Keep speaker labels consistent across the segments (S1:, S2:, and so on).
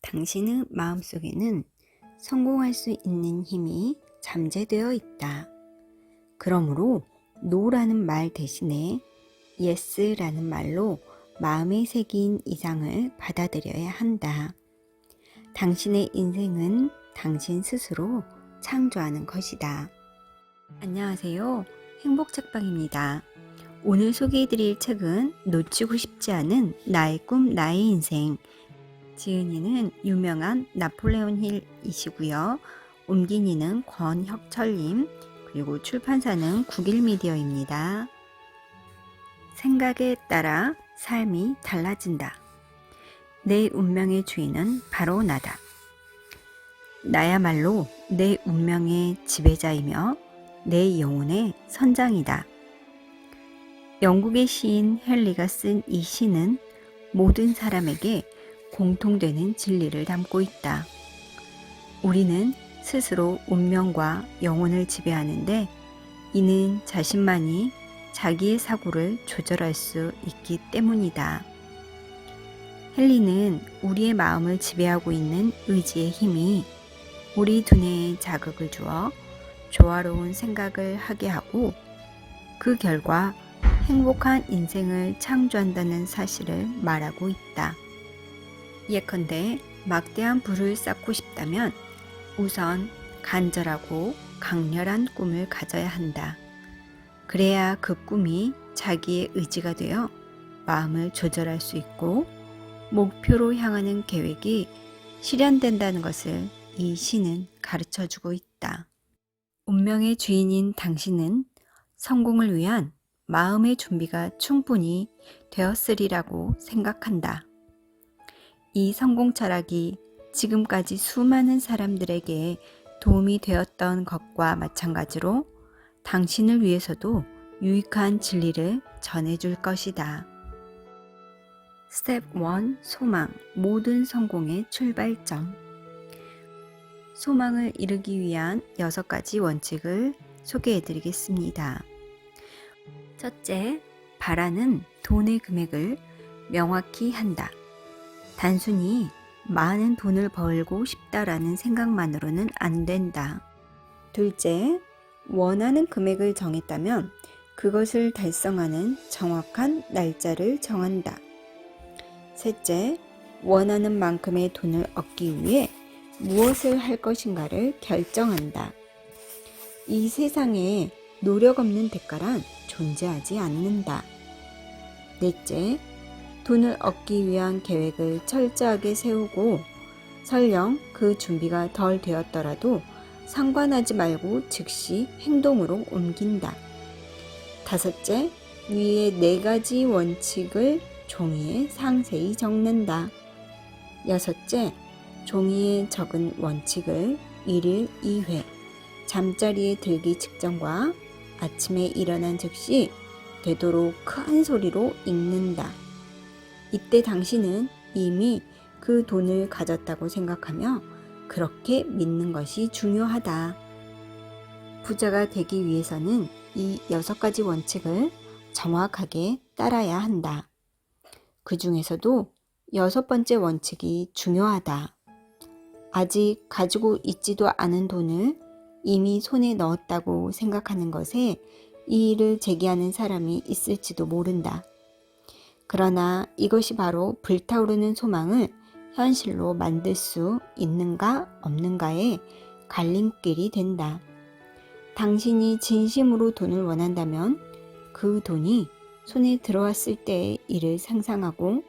S1: 당신의 마음속에는 성공할 수 있는 힘이 잠재되어 있다. 그러므로 no라는 말 대신에 yes라는 말로 마음에 새긴 이상을 받아들여야 한다. 당신의 인생은 당신 스스로 창조하는 것이다. 안녕하세요. 행복책방입니다. 오늘 소개해드릴 책은 놓치고 싶지 않은 나의 꿈, 나의 인생. 지은이는 유명한 나폴레온 힐이시고요. 옮긴이는 권혁철님, 그리고 출판사는 국일미디어입니다. 생각에 따라 삶이 달라진다. 내 운명의 주인은 바로 나다. 나야말로 내 운명의 지배자이며 내 영혼의 선장이다. 영국의 시인 헨리가 쓴 이 시는 모든 사람에게 공통되는 진리를 담고 있다. 우리는 스스로 운명과 영혼을 지배하는데 이는 자신만이 자기의 사고를 조절할 수 있기 때문이다. 헨리는 우리의 마음을 지배하고 있는 의지의 힘이 우리 두뇌에 자극을 주어 조화로운 생각을 하게 하고 그 결과 행복한 인생을 창조한다는 사실을 말하고 있다. 예컨대 막대한 부를 쌓고 싶다면 우선 간절하고 강렬한 꿈을 가져야 한다. 그래야 그 꿈이 자기의 의지가 되어 마음을 조절할 수 있고 목표로 향하는 계획이 실현된다는 것을 이 시는 가르쳐주고 있다. 운명의 주인인 당신은 성공을 위한 마음의 준비가 충분히 되었으리라고 생각한다. 이 성공 철학이 지금까지 수많은 사람들에게 도움이 되었던 것과 마찬가지로 당신을 위해서도 유익한 진리를 전해줄 것이다. 스텝 1. 소망, 모든 성공의 출발점. 소망을 이루기 위한 6가지 원칙을 소개해 드리겠습니다. 첫째, 바라는 돈의 금액을 명확히 한다. 단순히 많은 돈을 벌고 싶다라는 생각만으로는 안 된다. 둘째, 원하는 금액을 정했다면 그것을 달성하는 정확한 날짜를 정한다. 셋째, 원하는 만큼의 돈을 얻기 위해 무엇을 할 것인가를 결정한다. 이 세상에 노력 없는 대가란 존재하지 않는다. 넷째, 돈을 얻기 위한 계획을 철저하게 세우고 설령 그 준비가 덜 되었더라도 상관하지 말고 즉시 행동으로 옮긴다. 다섯째, 위의 4가지 원칙을 종이에 상세히 적는다. 여섯째, 종이에 적은 원칙을 1일 2회 잠자리에 들기 직전과 아침에 일어난 즉시 되도록 큰 소리로 읽는다. 이때 당신은 이미 그 돈을 가졌다고 생각하며 그렇게 믿는 것이 중요하다. 부자가 되기 위해서는 이 6가지 원칙을 정확하게 따라야 한다. 그 중에서도 6번째 원칙이 중요하다. 아직 가지고 있지도 않은 돈을 이미 손에 넣었다고 생각하는 것에 이의를 제기하는 사람이 있을지도 모른다. 그러나 이것이 바로 불타오르는 소망을 현실로 만들 수 있는가 없는가의 갈림길이 된다. 당신이 진심으로 돈을 원한다면 그 돈이 손에 들어왔을 때의 일을 상상하고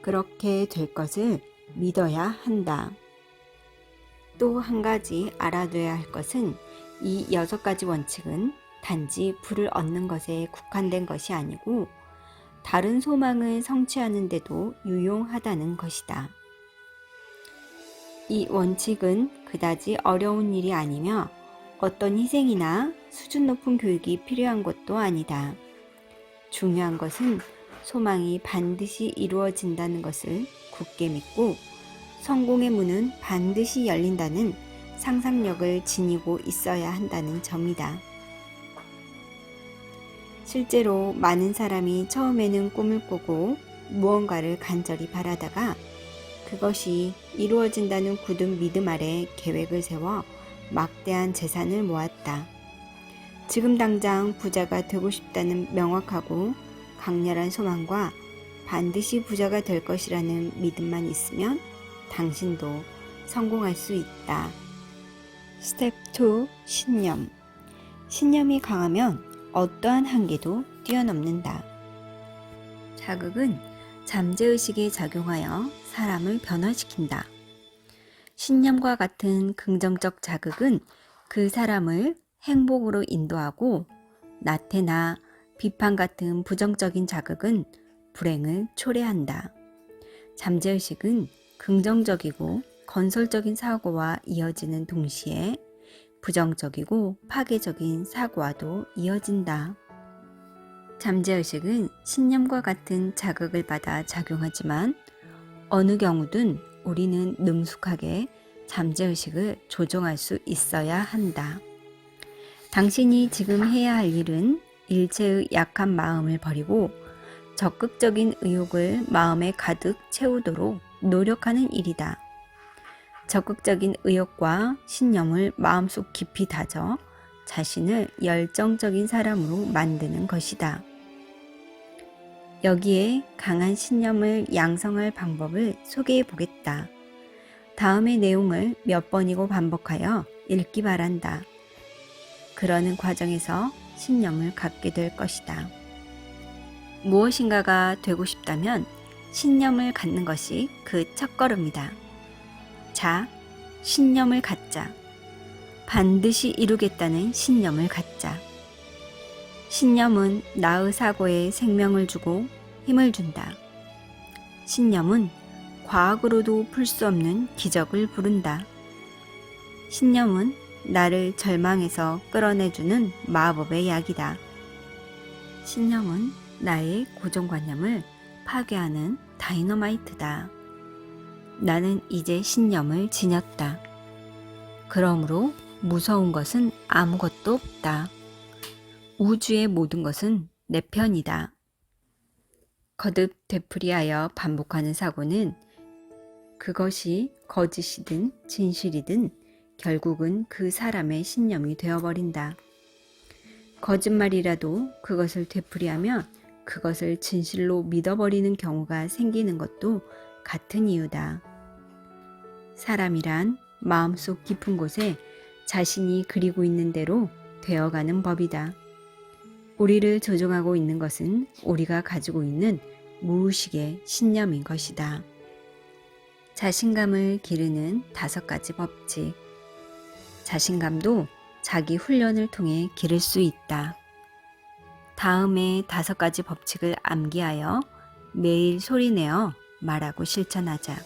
S1: 그렇게 될 것을 믿어야 한다. 또 한 가지 알아둬야 할 것은 이 6가지 원칙은 단지 부를 얻는 것에 국한된 것이 아니고 다른 소망을 성취하는 데도 유용하다는 것이다. 이 원칙은 그다지 어려운 일이 아니며 어떤 희생이나 수준 높은 교육이 필요한 것도 아니다. 중요한 것은 소망이 반드시 이루어진다는 것을 굳게 믿고 성공의 문은 반드시 열린다는 상상력을 지니고 있어야 한다는 점이다. 실제로 많은 사람이 처음에는 꿈을 꾸고 무언가를 간절히 바라다가 그것이 이루어진다는 굳은 믿음 아래 계획을 세워 막대한 재산을 모았다. 지금 당장 부자가 되고 싶다는 명확하고 강렬한 소망과 반드시 부자가 될 것이라는 믿음만 있으면 당신도 성공할 수 있다. 스텝 2. 신념. 신념이 강하면 어떠한 한계도 뛰어넘는다. 자극은 잠재의식에 작용하여 사람을 변화시킨다. 신념과 같은 긍정적 자극은 그 사람을 행복으로 인도하고 나태나 비판 같은 부정적인 자극은 불행을 초래한다. 잠재의식은 긍정적이고 건설적인 사고와 이어지는 동시에 부정적이고 파괴적인 사고와도 이어진다. 잠재의식은 신념과 같은 자극을 받아 작용하지만 어느 경우든 우리는 능숙하게 잠재의식을 조정할 수 있어야 한다. 당신이 지금 해야 할 일은 일체의 약한 마음을 버리고 적극적인 의욕을 마음에 가득 채우도록 노력하는 일이다. 적극적인 의욕과 신념을 마음속 깊이 다져 자신을 열정적인 사람으로 만드는 것이다. 여기에 강한 신념을 양성할 방법을 소개해 보겠다. 다음의 내용을 몇 번이고 반복하여 읽기 바란다. 그러는 과정에서 신념을 갖게 될 것이다. 무엇인가가 되고 싶다면 신념을 갖는 것이 그 첫걸음이다. 자, 신념을 갖자. 반드시 이루겠다는 신념을 갖자. 신념은 나의 사고에 생명을 주고 힘을 준다. 신념은 과학으로도 풀 수 없는 기적을 부른다. 신념은 나를 절망에서 끌어내주는 마법의 약이다. 신념은 나의 고정관념을 파괴하는 다이너마이트다. 나는 이제 신념을 지녔다. 그러므로 무서운 것은 아무것도 없다. 우주의 모든 것은 내 편이다. 거듭 되풀이하여 반복하는 사고는 그것이 거짓이든 진실이든 결국은 그 사람의 신념이 되어버린다. 거짓말이라도 그것을 되풀이하면 그것을 진실로 믿어버리는 경우가 생기는 것도 같은 이유다. 사람이란 마음속 깊은 곳에 자신이 그리고 있는 대로 되어가는 법이다. 우리를 조종하고 있는 것은 우리가 가지고 있는 무의식의 신념인 것이다. 자신감을 기르는 5가지 법칙. 자신감도 자기 훈련을 통해 기를 수 있다. 다음의 5가지 법칙을 암기하여 매일 소리내어 말하고 실천하자.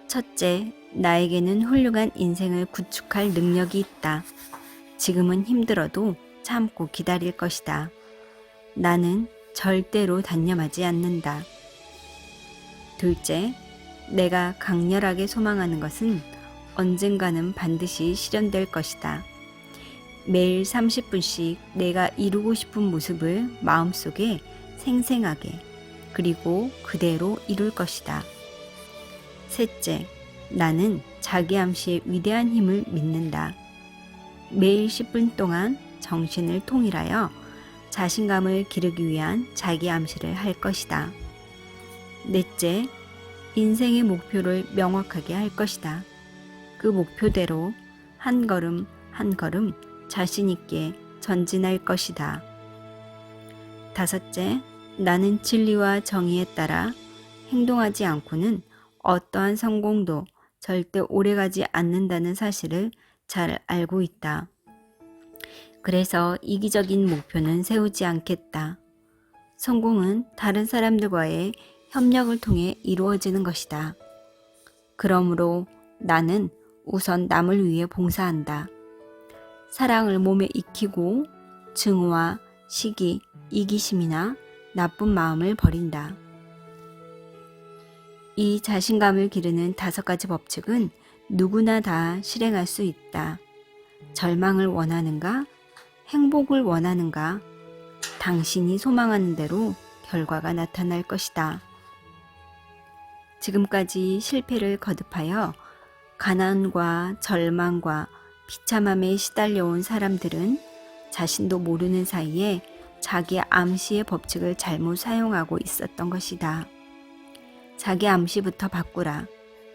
S1: 첫째, 나에게는 훌륭한 인생을 구축할 능력이 있다. 지금은 힘들어도 참고 기다릴 것이다. 나는 절대로 단념하지 않는다. 둘째, 내가 강렬하게 소망하는 것은 언젠가는 반드시 실현될 것이다. 매일 30분씩 내가 이루고 싶은 모습을 마음속에 생생하게 그리고 그대로 이룰 것이다. 셋째, 나는 자기 암시의 위대한 힘을 믿는다. 매일 10분 동안 정신을 통일하여 자신감을 기르기 위한 자기 암시를 할 것이다. 넷째, 인생의 목표를 명확하게 할 것이다. 그 목표대로 한 걸음 한 걸음 자신 있게 전진할 것이다. 다섯째, 나는 진리와 정의에 따라 행동하지 않고는 어떠한 성공도 절대 오래가지 않는다는 사실을 잘 알고 있다. 그래서 이기적인 목표는 세우지 않겠다. 성공은 다른 사람들과의 협력을 통해 이루어지는 것이다. 그러므로 나는 우선 남을 위해 봉사한다. 사랑을 몸에 익히고 증오와 시기, 이기심이나 나쁜 마음을 버린다. 이 자신감을 기르는 5가지 법칙은 누구나 다 실행할 수 있다. 절망을 원하는가? 행복을 원하는가? 당신이 소망하는 대로 결과가 나타날 것이다. 지금까지 실패를 거듭하여 가난과 절망과 비참함에 시달려온 사람들은 자신도 모르는 사이에 자기 암시의 법칙을 잘못 사용하고 있었던 것이다. 자기 암시부터 바꾸라.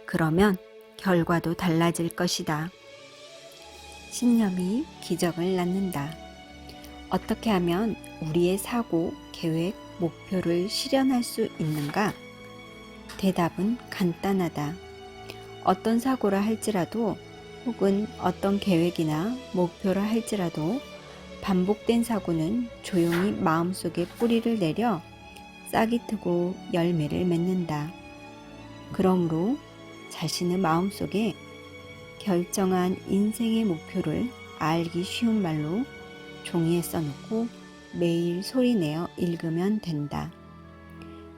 S1: 그러면 결과도 달라질 것이다. 신념이 기적을 낳는다. 어떻게 하면 우리의 사고, 계획, 목표를 실현할 수 있는가? 대답은 간단하다. 어떤 사고라 할지라도 혹은 어떤 계획이나 목표라 할지라도 반복된 사고는 조용히 마음속에 뿌리를 내려 싹이 트고 열매를 맺는다. 그러므로 자신의 마음속에 결정한 인생의 목표를 알기 쉬운 말로 종이에 써놓고 매일 소리내어 읽으면 된다.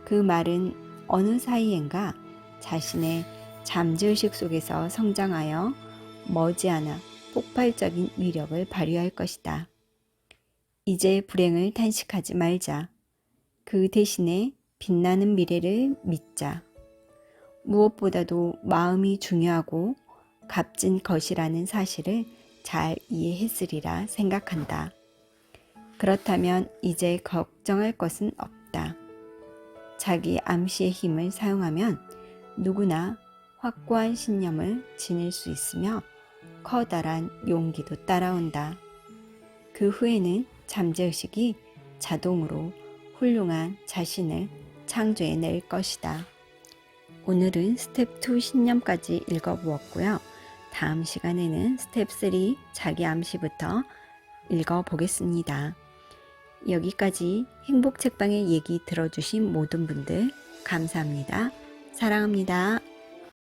S1: 그 말은 어느 사이엔가 자신의 잠재의식 속에서 성장하여 머지않아 폭발적인 위력을 발휘할 것이다. 이제 불행을 탄식하지 말자. 그 대신에 빛나는 미래를 믿자. 무엇보다도 마음이 중요하고 값진 것이라는 사실을 잘 이해했으리라 생각한다. 그렇다면 이제 걱정할 것은 없다. 자기 암시의 힘을 사용하면 누구나 확고한 신념을 지닐 수 있으며 커다란 용기도 따라온다. 그 후에는 잠재의식이 자동으로 훌륭한 자신을 창조해낼 것이다. 오늘은 스텝 2 신념까지 읽어보았고요. 다음 시간에는 스텝 3 자기 암시부터 읽어보겠습니다. 여기까지 행복책방의 얘기 들어주신 모든 분들 감사합니다. 사랑합니다.